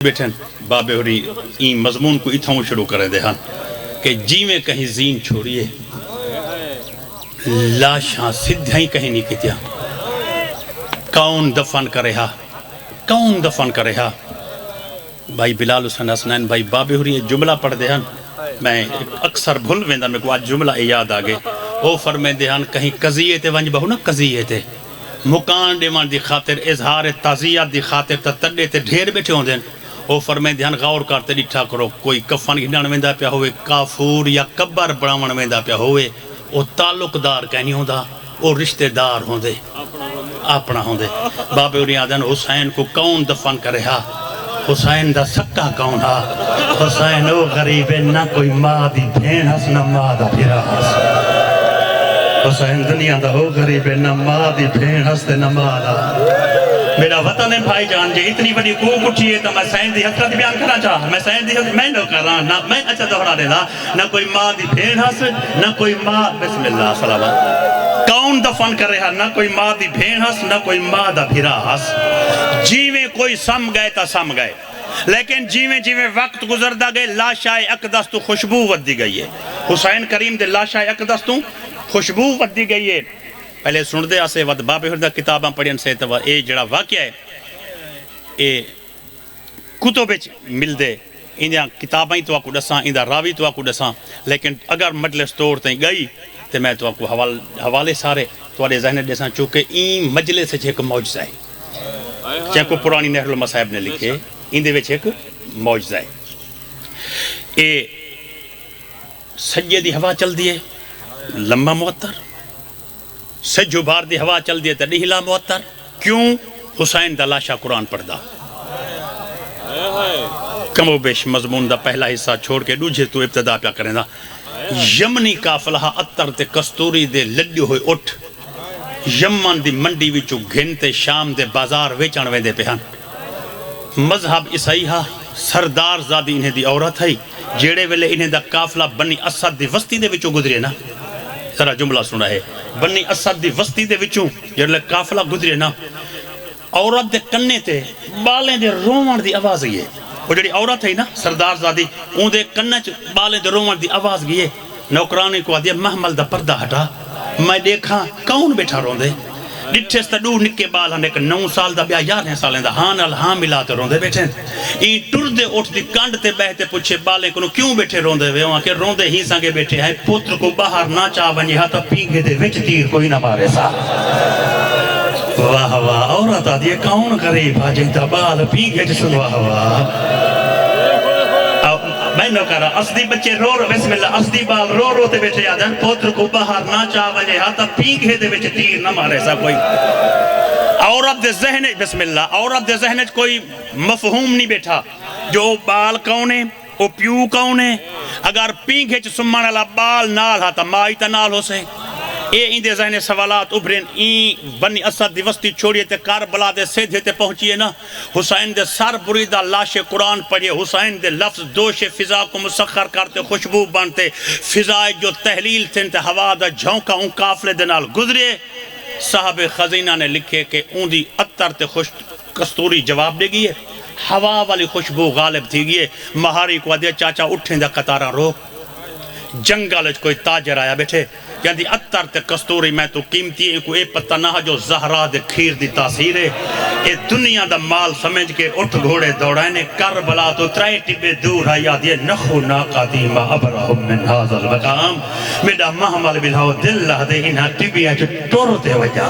بیٹھن بابے ہوری این مضمون کو اتھاؤں شروع کرے دے ہاں کہ جی میں کہیں زین چھوڑیے لاشاں سدھائیں کہیں نہیں کتیا کون دفن کرے ہا کون دفن کرے ہا بھائی بلال حسین حسنین بھائی بابے ہوری جملہ پڑھ دے ہاں میں اکثر بھول ویندہ میں کو آج جملہ یاد آگے وہ فرمے دے ہاں کہیں قضیے تے ونج بہو نا قضیے تے مکان دیوان دی خاطر اظہار تعزیت دی خاطر تا تڈے تے ڈھیر بیٹھے ہوں دین وہ فرمے دھیان غور کرتے ڈٹھا کرو کوئی کفن گھڑن ویندا پیا ہوئے کافور یا قبر بناون ویندا پیا ہوئے وہ تعلق دار کہنی ہوندا وہ رشتہ دار ہوندے اپنا ہوندے بابے ہوری آدن حسین کو کون دفن کرے ہا حسین دا سکا کون ہا حسین او غریب نہ کوئی ماں دی بھین ہس نہ ماں دا پھرا ہس حسین دنیا دا ہو غریب نہ ماں دی بھین ہس تے نہ ماں دا میرا وطن ہے بھائی جان جے اتنی بڑی کوک اٹھی ہے تو میں سائن دی حقیقت بیان کرنا چاہا میں سائن دی حقیقت میں نہ کر رہا نہ میں اچھا دہرا دے دا نہ کوئی ماں دی بھین ہس نہ کوئی ماں بسم اللہ صلی اللہ کون دفن کر رہا نہ کوئی ماں دی بھین ہس نہ کوئی ماں دا بھرا ہس جیویں کوئی سم گئے تا سم گئے لیکن جیویں وقت گزردہ گئے لاشائے اقدس تو خوشبو ودی گئی ہے حسین کریم دے لاشائے اقدس تو خوشبو ودی گئی ہے پہلے سن دے آسے ود بابے ہردہ کتاباں پڑھین سے تو اے جڑا واقعہ ہے اے کتب مل دے اندیاں کتابیں تو آکو ڈساں اندہ راوی تو آکو ڈساں لیکن اگر مجلس طور تیں گئی تو میں تو آکو حوالے سارے تو آرے ذہن ڈساں چونکہ این مجلس ہے ایک معجزہ ہے چاہے کو پرانی نہر المصائب نے لکھے اندے وچ ایک معجزہ ہے اے سجے دی ہوا چل دیئے لمبا معطر سجو بار دی ہوا چل دیئے تڑیہلا معطر کیوں حسین دا لاشا قرآن پڑھ دا کم و بیش مضمون دا پہلا حصہ چھوڑ کے دوجھے تو ابتدا پیا کریں دا یمنی کافلہ اتر تے کستوری دے لڈی ہوئے اٹھ یمن دی منڈی وچو گھنتے شام دے بازار ویچان ویندے پہن مذہب عیسائی ہا سردار زادی انہیں دی عورت ہے جیڑے ویلے انہیں دا کافلہ بنی اسد دی وسطی دے وچو گزرے نا ذرا جملہ سنا ہے بنی اسد دی وسطی دے وچوں جیڑے کافلہ گزرے نا عورت دے کنے تے بالیں دے رومن دی آواز گئی ہے وہ جڑی عورت ہے نا سردار زادی اون دے کنے چ بالیں دے رومن دی آواز گئی ہے نوکرانی کو آدھیا محمل دا پردہ ہٹا میں دیکھا کون بیٹھا رون دے ڈٹھے ستا دو نکے بال ہن ایک 9 سال دا بیا 11 سالیں دا ہاں نال ہاں ملاتے رون دے بیٹھے این ٹر دے اٹھ دی کانڈ تے بہتے پوچھے بالیں کنو کیوں بیٹھے رون دے وہاں کہ رون دے ہی سانگے بیٹھے ہیں پتر کو باہر نہ چاہ بنی ہاں تا پینگے دے وچ تیر کوئی نہ مارے سا واہ واہ عورت آدھی کون غریب آجیتا بال پینگے جسن واہ واہ میں نو کہا رہا اسدی بچے رو رو بسم اللہ اسدی بال رو رو تے بیٹھے آدھن پوتر کو باہر نہ چاہ وجہ ہاتا پینگے دے بیٹھے تیر نہ مارے سا کوئی عورت دے ذہن بسم اللہ عورت دے ذہن کوئی مفہوم نہیں بیٹھا جو بال کون ہے وہ پیو کون ہے اگر پینگے چھ سمان اللہ بال نال ہاتا مائی تا نال ہو سے اے اندے ذہن سوالات ابھرین این بنی اسد دی وسطی چھوڑیے تے کاربلا دے سیدھے تے پہنچیے نا حسین دے سر بریدہ لاش قرآن پڑھیے حسین دے لفظ دوش فضا کو مسخر کرتے خوشبو بانتے فضائے جو تحلیل تھن تے ہوا دا جھونکا ان کافلے دے نال گزرے صاحب خزینہ نے لکھے کہ اون دی اتر تے کستوری جواب دے گئی ہے ہوا والی خوشبو غالب تھی گئی ہے مہاری کو دے چاچا اٹھیں دا قطارہ روک جنگل کوئی تاجر آیا بیٹھے یعنی اتر تے کستوری میں تو قیمتی ہے کو اے پتہ نہ جو زہرا دے کھیر دی تاثیر ہے اے دنیا دا مال سمجھ کے اٹھ گھوڑے دوڑائنے کربلا تو ترائی ٹبے دور ہے یاد یہ نخو ناقاتی ما ابرہم من حاضر مقام میڈا محمل بلہو دل لہ دے انہا ٹبیاں جو ٹورتے وجہ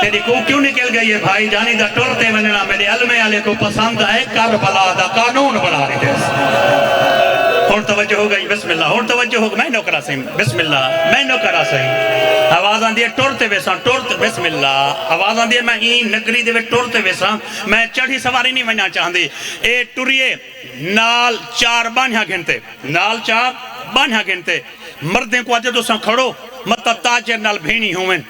تیری کو کیوں نکل گئی ہے بھائی جانی دا ٹورتے وننا میرے علمے علیہ کو پسند ہے کربلا دا قانون بنا رہی دے اور توجہ ہو گئی بسم اللہ اور توجہ ہو گئی میں نو کرا سہی بسم اللہ میں نو کرا سہی آوازاں دیئے ٹورتے ویساں ٹورتے بسم اللہ آوازاں دیئے میں این نگری دے ٹورتے ویساں میں چڑھی سواری نہیں ونیا چاہن دی اے ٹوریے نال 4 بانیاں گھنتے نال 4 بانیاں گھنتے مردیں کو آتے تو ساں کھڑو مطا تاجر نال بھینی ہوئن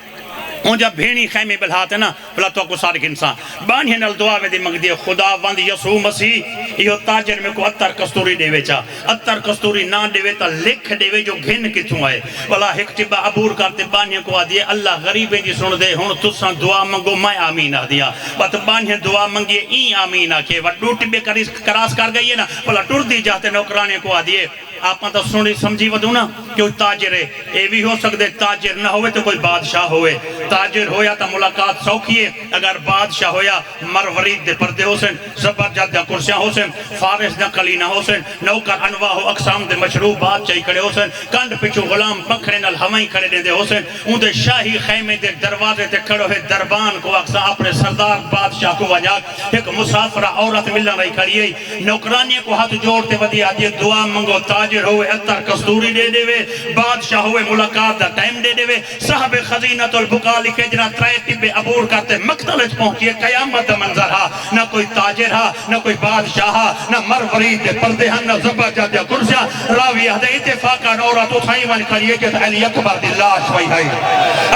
اون جا بھیڑی خیمے بلہاتے نا بلا تو کو سارک انسان بانی نل دعا میں دی منگ دیئے خدا وند یسوع مسیح یہ تاجر میں کو اتر کستوری دے وے چا اتر کستوری نہ دے وے تا لکھ دے وے جو گھن کتوں آئے بلا ایک ٹبا عبور کرتے بانی کو آدھیے اللہ غریبیں جی سن دے ہون تساں دعا منگو میں آمین آ دیا بات بانی دعا منگیے این آمین آ کے وٹ ڈوٹ بے کراس کر گئی ہے نا بلا ٹر دی جاتے نوکرانے کو آدھیے آپ تو سنی سمجھی ودوں نا کہ وہ تاجر ہے اے بھی ہو سکتے تاجر نہ ہوئے تو کوئی بادشاہ ہوئے تاجر ہویا تا ملاقات سوکھیے اگر بادشاہ ہویا مرورید دے پردے ہو سن زبرجد دے کرسیاں ہو سن فارس دے قلینہ ہو سن نوکر انواع و اقسام دے مشروبات چاہی کھڑے ہو سن کانڈ پچھو غلام پکھرے نل ہوائیں کھڑے دے ہو سن ان دے شاہی خیمے دے دروازے دے کھڑو ہے دربان کو اقسا اپنے سردار بادشاہ کو وجاک ایک مسافرہ عورت ملن رہی کھڑی ہے نوکرانی کو ہاتھ جوڑتے ودی آدھی دعا منگو تاجر ہوئے اتر کستوری دے دے وے بادشاہ ہوئے ملاقات دا ٹائم دے دے وے صاحب خزینت البقا لکھے جنا ترائے ٹبے عبور کرتے مقتلج پہنچیے قیامت منظر ہا نہ کوئی تاجر ہا نہ کوئی بادشاہ ہا نہ مرورید دے پردے ہن نہ زبرجد دے کرسیاں راویہ دے اتفاقہ عورت اٹھائی ون کریے کہ علی اکبر دی لاش وئی ہے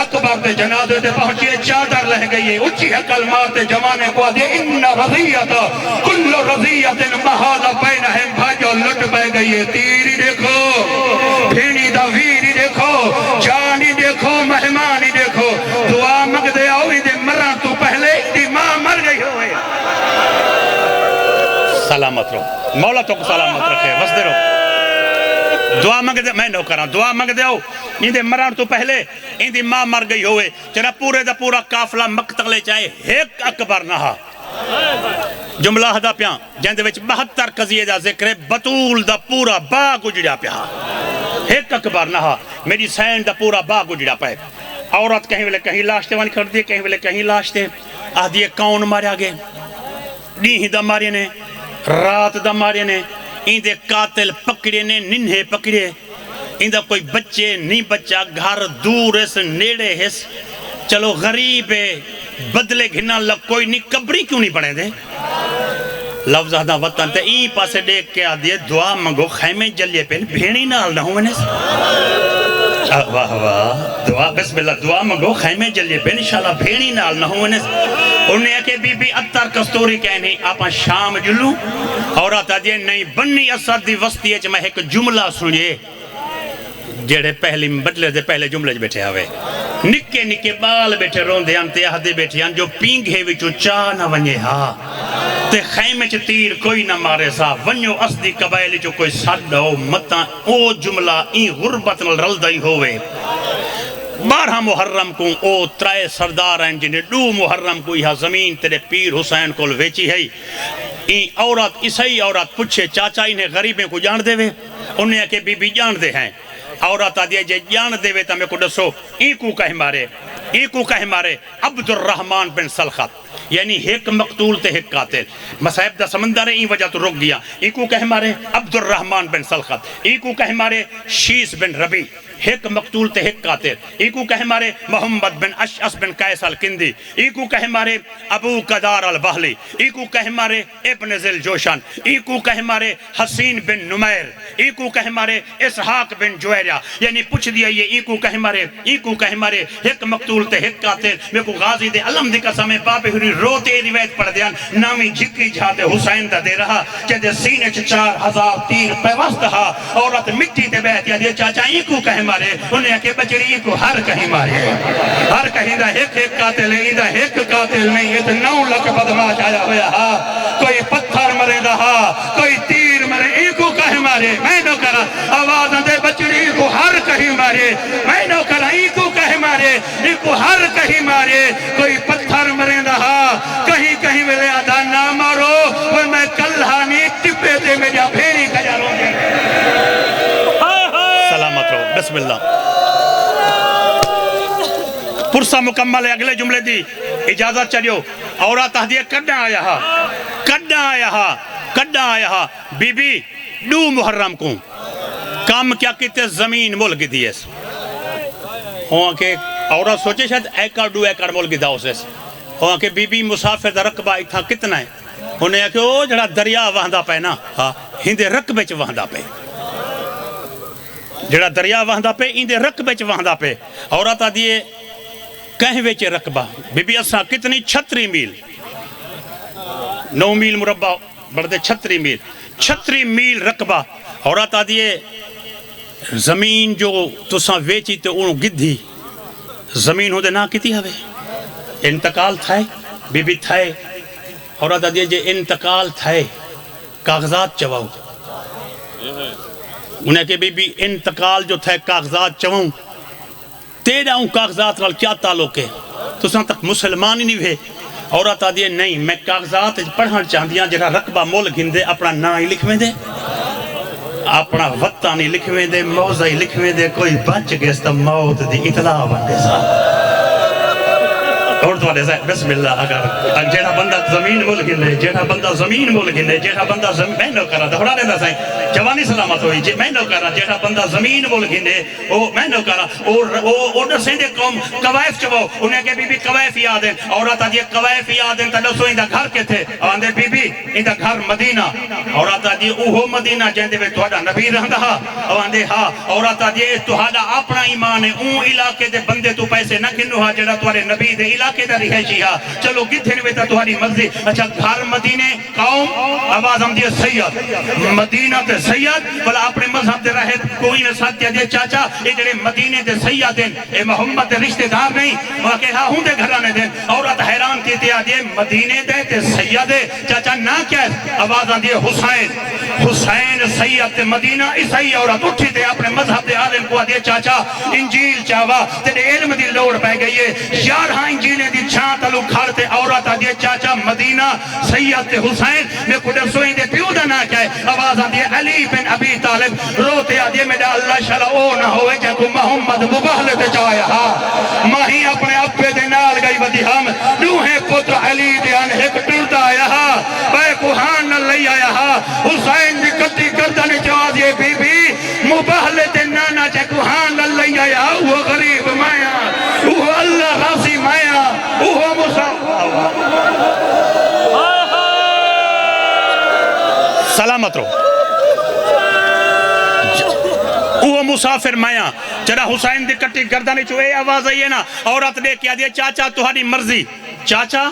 اکبر دے جنازے دے پہنچیے چادر لہ گئی ہے اچھی حقل مارتے جوانے کو دے ان رضیت کل رضیت محال بینہم بھاجو لٹ بہ گئی ہے تیری دیکھو بھینی دا ویری دیکھو جانی دیکھو مہمانی دیکھو دعا مگ دے آؤ دے مران تو پہلے دی ماں مر گئی ہوئے سلامت رہو مولا تو کو سلامت رکھے وسدے رہو دعا مگ دے میں نو کراں دعا مگ دے آؤ ان دے مران تو پہلے ان دی ماں مر گئی ہوئے چرا پورے دا پورا قافلہ مقتلے چاہے ایک اکبر نہا جملہ ہدا پیاں جن دے وچ 72 قضیے دا ذکر ہے بطول دا پورا باغ اجڑیا پیا ایک اکبر نہا میری سین دا پورا باغ اجڑیا پائے عورت کہیں ویلے کہیں لاشتے وانی کر دیے کہیں ویلے کہیں لاشتے آدھیے کون ماریا گئے نیہی دا مارے نے رات دا مارے نے این دے قاتل پکڑے نے ننھے پکڑے این دا کوئی بچے نہیں بچہ گھر دور اس نیڑے اس چلو غریب ہے بدلے گھنا لگ کوئی نہیں قبری کیوں نہیں پڑھیں دے لفظ آدھا وطن تے این پاسے دیکھ کے آدھیے دعا منگو خیمے جلیے پہلے بھیڑی نال نہ ہوئے واہ واہ دعا بسم اللہ دعا منگو خیمے جلیے پہلے انشاءاللہ بھیڑی نال نہ ہوئے انہیں کہ بی بی اتر کستوری کہنی آپاں شام جلوں اور آتا دیئے نہیں بنی اسد دی وسطی ہے میں ایک جملہ سنیے جڑے پہلی بدلے دے پہلے جملے بیٹھے ہوئے نکے نکے بال بیٹھے روندے انتے آدھے بیٹھے ان جو پینگھے وچو چاہ نہ ونجے ہاں تے خیمے چ تیر کوئی نہ مارے سا ونجو اسدی قبائل چو کوئی سڈو متاں او جملہ این غربت نل رلدائی ہوئے 12 محرم کو او ترائے سردار ہیں جنہیں 2 محرم کو یہاں زمین تیرے پیر حسین کو ویچی ہے این عورت عیسائی عورت پوچھے چاچا انہیں غریبیں کو جان دے وے انہیں کہ بی بی جان دے ہیں عورت آدھے جے جان دے وے تا میں کو دسو ایکو کہے مارے عبد الرحمن بن سلخط یعنی ایک مقتول تے ایک قاتل مصائب دا سمندر ہے این وجہ تو رک گیا ایکو کہے مارے عبد الرحمن بن سلخط ایکو کہے مارے شیس بن ربی ایک مقتول تے ایک قاتل ایکو کہے مارے محمد بن اشعث بن قیس الکندی ایکو کہے مارے ابو قدار البہلی ایکو کہے مارے ابن ذل جوشن ایکو کہے مارے حسین بن نمیر ایکو کہے مارے اسحاق بن جویرہ یعنی پوچھ دیا یہ ایکو کہے مارے ایک مقتول تے ایک قاتل میں کو غازی دے علم دے قسم باب ہوری روتے روایت پڑھ دیان نامی جھکی جھاتے حسین دا دے رہا جدے سینے 4000 تیر پیوست ہا عورت مٹی تے بیٹھیا دے چاچا ایکو کہے مارے انہیں کہ بچڑی کو ہر کہیں مارے ہر کہیں دا ایک قاتل ہے دا ایک قاتل نہیں یہ 9 لاکھ بدماش آیا ہویا ہا کوئی پتھر مرے دا ہا کوئی تیر مرے ایکو کہیں مارے میں نو کرا آواز دے بچڑی کو ہر کہیں مارے میں نو کرا ایکو کہیں مارے ایکو ہر کہیں مارے کوئی پتھر مرے دا ہا کہیں کہیں ملے آدھا نہ مارو وہ میں کلہانی ٹپے دے میں جا پھیری کجا رو گے سلامت رہو بسم اللہ پرسہ مکمل ہے اگلے جملے دی اجازت چلیو عورت تحدیہ کڈا آیا ہا بی بی 2 محرم کو کام کیا کہتے زمین ملک دیئے ہوں کہ عورت سوچے شاید 1 ایکڑ ملک دا اسے ہوں کہ بی بی مسافر دا رقبہ اتھا کتنا ہے انہیں کہ او جڑا دریا وہندہ پہ نا ہندے رقبے چ وہندہ پہ جڑا دریا وہندہ پہ ہندے رقبے چ وہندہ پہ عورت دیئے کہیں ویچے رقبہ بی بی اساں کتنی 36 میل 9 میل مربع بڑھتے 36 میل رقبہ عورت آدھیے زمین جو تساں ویچی تے انہوں گدھی زمین ہو دے نا کتی ہوئے انتقال تھائے بی بی تھائے عورت آدھیے جے انتقال تھائے کاغذات چواؤ انہیں کہ بی بی انتقال جو تھائے کاغذات چواؤں تیرا ان کاغذات نال کیا تعلق ہے تساں تک مسلمان ہی نہیں ہوئے عورت آدھیے نہیں میں کاغذات پڑھنا چاہدیاں جہاں رقبہ مول گھندے اپنا نا ہی لکھویں دے اپنا وطن ہی لکھویں دے موضع ہی لکھویں دے کوئی بچ گئے تا موت دی اطلاع بندے سا اردو والے صاحب بسم اللہ اگر جیڑا بندہ زمین مول گھندے جیڑا بندہ زمین مول گھندے جیڑا بندہ زمین میں نو کرا دہڑا دے دا سائیں جوانی سلامت ہوئی میں نو کرا جیڑا بندہ زمین مول گھندے میں نو کرا اور سیندے قوم قوائف چبو انہیں کہ بی بی قوائف یاد ہیں عورت آدھی قوائف یاد ہیں تا لسو اندہ گھر کے تھے آندے بی بی اندہ گھر مدینہ عورت آدھی اوہو مدینہ جہندے میں توڑا نبی رہندہ آندے ہاں عورت آدھی توڑا اپنا ایمان ہے اون علاقے دے بندے تو پیسے نہ کنو ہاں جڑا توڑے نبی دے علاقے دے رہشی ہاں چلو گتھے نوے تا توڑی مرضی اچھا گھر مدینے قوم آواز ہم دیئے سید مدینہ تے سید بلا اپنے مذہب دے رہے کوئی نے ساتھ دے چاچا یہ جڑے مدینے دے سید دیں اے محمد دے رشتہ دار نہیں وہاں کہ ہاں ہوں دے گھرانے دیں عورت حیران کی تیا دے مدینے دے تے سید دے چاچا نہ کیا آواز ہم دیئے حسین سید تے مدینہ عیسائی عورت اٹھی تے اپنے مذہب دے عالم کو دے چاچا انجیل چاوا تے علم دی لوڑ پہ گئی ہے یار ہاں انجیلیں دی چھان تلو کھڑتے عورت دے چاچا مدینہ سید تے حسین میں کھڑے سوئیں دے پیو دا نہ کہے آواز دے علی بن ابی طالب روتے آدھے میڈا اللہ شرع او نہ ہوئے جن کو محمد مباہلے تے جایا ہاں ماہی اپنے اپے دے نال گئی ودی ہم نوہے پتر علی دے انہک ٹرتا آیا ہاں بے کوہان نہ لئی آیا ہاں حسین دی کتی کردن جواز یہ بی بی مباہلے تے نانا جے کوہان نہ لئی آیا وہ غریب مایا وہ اللہ راضی مایا وہ مسافر سلامت رو وہ مسافر مایا جڑا حسین دی کٹی گردانی چوئے آواز آئیے نا عورت نے کیا دیا چاچا تہاڈی مرضی چاچا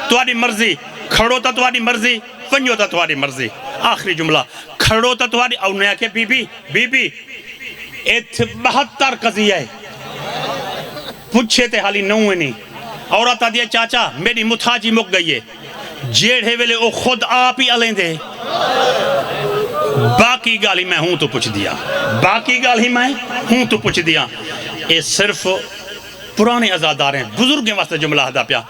تہاڈی مرضی کھڑو تا تہاڈی مرضی ونجو تا تہاڈی مرضی آخری جملہ کھڑو تا تہاڈی او نے کہ بی بی ایتھ 72 قضیہ ہے پوچھے تے حالی نوے نہیں عورت آدھیا چاچا میری متھاجی مک گئی ہے جیڑے ویلے او خود آپ ہی علیں دے باقی گالی میں ہوں تو پوچھ دیا باقی گالی میں ہوں تو پوچھ دیا اے صرف پرانے ازادار ہیں بزرگیں واسطے جملہ ہدا پیا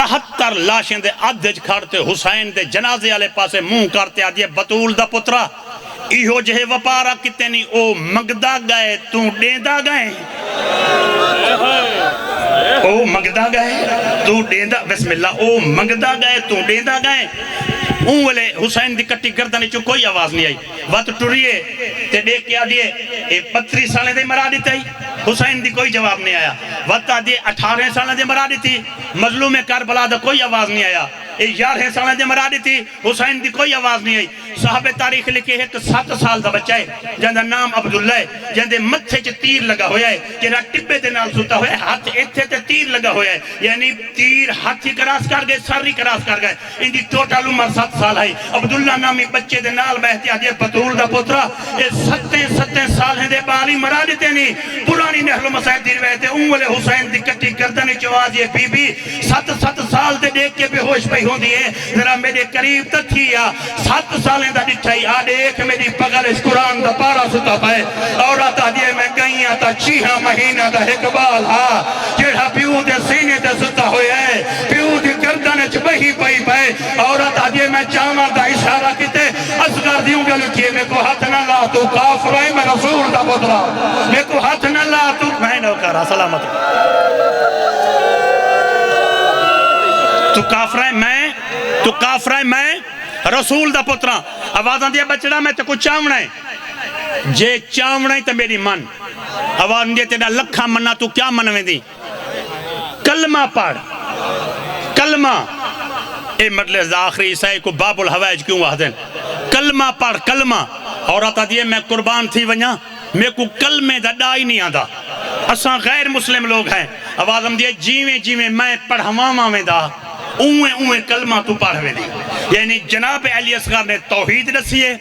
72 لاشیں دے عدج کھڑتے حسین دے جنازے والے پاسے منہ کرتے آدھیے بطول دا پترا ایہو جہے وپارا کتے نہیں او مگدہ گئے تو ڈیندہ گئے او مگدہ گئے تو ڈیندہ بسم اللہ او مگدہ گئے تو ڈیندہ گئے اون والے حسین دی کٹی گردانی چو کوئی آواز نہیں آئی وقت ٹوریے تے دیکھ کے آدھیے اے 32 سالیں دے مرا دیتا ہی حسین دی کوئی جواب نہیں آیا وقت آدھیے 18 سالیں دے مرا دیتی مظلوم کربلا دا کوئی آواز نہیں آیا اے 11 سالیں دے مرا دیتی حسین دی کوئی آواز نہیں آئی صحابہ تاریخ لکھے ہے کہ 7 سال دا بچہ ہے جہاں دا نام عبداللہ ہے جہاں دے متھے چھ تیر لگا ہویا ہے جہاں ٹبے دے نال سوتا ہویا ہے ہاتھ ایتھے تے تیر لگا ہویا ہے یعنی تیر ہاتھی کراس کر گئے ساری کراس کر گئے ان دی ٹوٹل عمر 7 سال ہے عبداللہ نامی بچے دے نال بہتے آدھے بطول دا پترا اے 7 سال ہیں دے بالی مرا دیتے نہیں پرانی نحل و مسائب دیر ویتے اول حسین دی کٹی گردن چواز یہ بی بی 7 سال دے دیکھ کے بے ہوش پہ ہوں دیئے ذرا میرے قریب تا تھیا 7 سالیں دا ڈٹھائی آدھے ایک میری پگل اس قرآن دا پارا ستا پائے اور آتا دیئے میں گئیاں تا 6 مہینہ دا حقبال ہاں جیڑا پیو دے سینے دے ستا ہوئے ہے پیو دے گردن چبہی پئی پائے اور آتا دیئے میں چاما دا اشارہ کیتے اصغر دیوں گے لکھئے میں کو ہاتھ نہ لا تو کافر ہے میں رسول دا پترا میں کو ہاتھ نہ لا تو میں نہ کرا سلامت تو کافر ہے میں رسول دا پترا آوازاں دیا بچڑا میں تے کو چاونا ہے جے چاونا ہے تے میری من آوازاں دیا تیرا لکھا مننا تو کیا منویں دی کلمہ پڑھ کلمہ اے مطلب آخری عیسائی کو باب الحوائج کیوں وحدیں کلمہ پڑھ کلمہ اور آتا دیئے میں قربان تھی ونیا میں کو کلمے دا ڈائی نہیں آدھا اساں غیر مسلم لوگ ہیں آواز ہم دیئے جیویں جیویں میں پڑھواں میں دا اویں کلمہ تو پڑھوے دی یعنی جناب علی اصغر نے توحید نسیے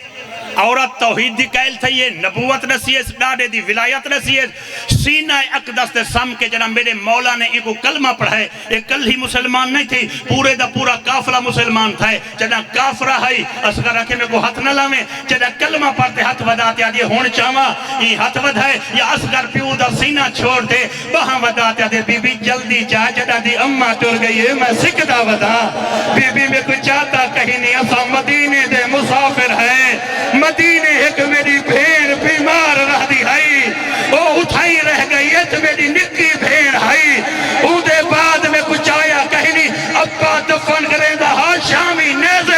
عورت توحید دی قائل تھا یہ نبوت نسیے ڈاڑے دی ولایت نسیے سینہ اقدس دے سم کے جناب میرے مولا نے ایک کلمہ پڑھائے ایک کل ہی مسلمان نہیں تھی پورے دا پورا کافرہ مسلمان تھا جنہ کافرہ ہے اصغر رکھے میں کو ہاتھ نہ لاویں جنہ کلمہ پڑھتے ہاتھ وداتے آدھے ہون چاہاں یہ ہاتھ ود ہے یا اصغر پیو دا سینہ چھوڑ دے وہاں وداتے آدھے بی بی جلدی چاہ جنہ دی اممہ ٹر گئی ہے میں سکدہ ودا بی بی میں کچھ چاہتا کہیں نہیں اسا مدینے دے مسافر ہے مدینے ایک میری بھیڑ بیمار رہ دی ہائی وہ اٹھائی رہ گئی ہے تو میری نکی بھیڑ ہائی او دے بعد میں کچھ آیا کہیں نہیں ابا دفن کریں دا ہاں شامی نیز